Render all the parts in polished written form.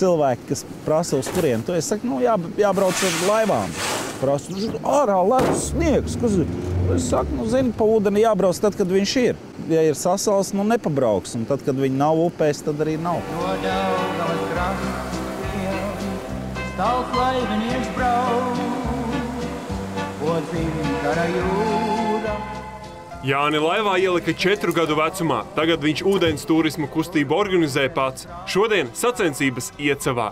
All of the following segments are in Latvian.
cilvēki, kas prasa uz kurien. Tu es saku, jābrauc ar laivām. Prasa, ārā ledus sniegs. Es saku, zini, pa ūdeni jābrauc tad, kad viņš ir. Ja ir sasals, nepabrauks. Un tad, kad viņi nav upēs, tad arī nav. No Daugavas krastiem stāv laivinieks brauc, ko dzīvi kara jūra. Jāni laivā ielika 4 gadu vecumā. Tagad viņš ūdens turismu kustību organizē pats. Šodien sacensības Iecavā.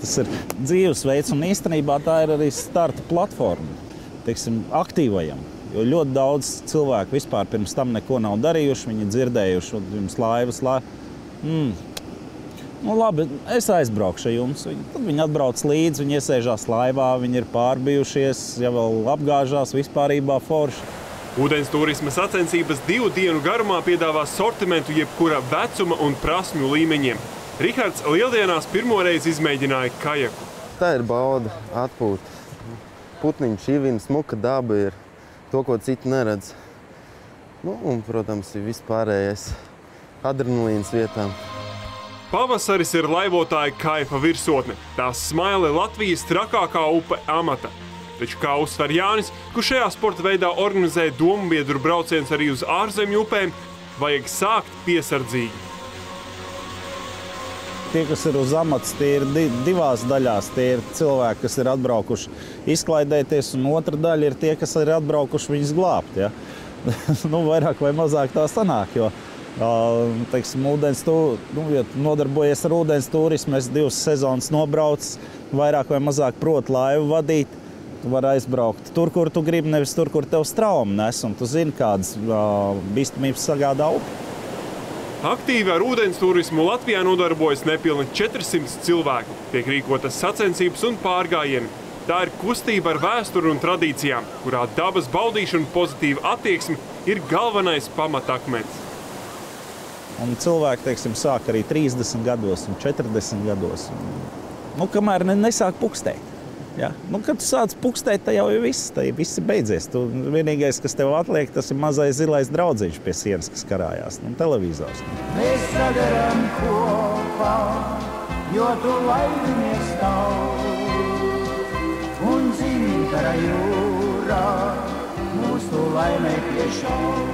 Tas ir dzīvesveids un īstenībā tā ir arī starta platforma, teiksim, aktīvajam. Jo ļoti daudz cilvēku vispār pirms tam neko nav darījuši, viņi dzirdējuši pirms laivas. Labi, es aizbraukšu ar jums. Tad viņi atbrauc līdzi, viņi iesēžās laivā, viņi ir pārbijušies, ja vēl apgāžās vispārībā forši. Ūdens turisma sacensības 2 dienu garumā piedāvā sortimentu jebkura vecuma un prasmju līmeņiem. Rihards lieldienās pirmoreiz izmēģināja kajaku. Tā ir bauda, atpūta. Putniņu šīvina, smuka daba ir to, ko citi neredz. Un, protams, ir vispārējais adrenalīns vietām. Pavasaris ir laivotāja kaifa virsotne. Tās Smaile Latvijas trakākā upe amata. Taču, kā uzsver Jānis, kurš šajā sporta veidā organizē domu biedru brauciens arī uz ārzemju upēm, vajag sākt piesardzīgi. Tie, kas ir uz amats, tie ir divās daļās. Tie ir cilvēki, kas ir atbraukuši izklaidēties, un otra daļa ir tie, kas ir atbraukuši viņus glābt. Ja? Vairāk vai mazāk tā sanāk, jo teiksim, ja nodarbojies ar ūdens turismu, es 2 sezonas nobraucis, vairāk vai mazāk prot laivu vadīt. Tu vari aizbraukt tur, kur tu gribi, nevis tur, kur tev straumi nes, un tu zini, kādas bīstamības sagādā upe. Aktīvi ar ūdens turismu Latvijā nodarbojas nepilni 400 cilvēku. Tiek rīkotas sacensības un pārgājieni. Tā ir kustība ar vēsturi un tradīcijām, kurā dabas baudīšana un pozitīva attieksme ir galvenais pamatakmens. Un cilvēki, teiksim, sāk arī 30 gados un 40 gados. Kamēr nesāk pukstēt. Ja? Kad tu sāc pukstēt, tad jau ir viss ir beidzies. Vienīgais, kas tev atliek, tas ir mazais zilais draudziņš pie sienas, kas karājās. Televizors. Mēs sagaram kopā, jo tu laivinieks nav. Un dzīvi kara jūrā, mūsu laimē piešauj.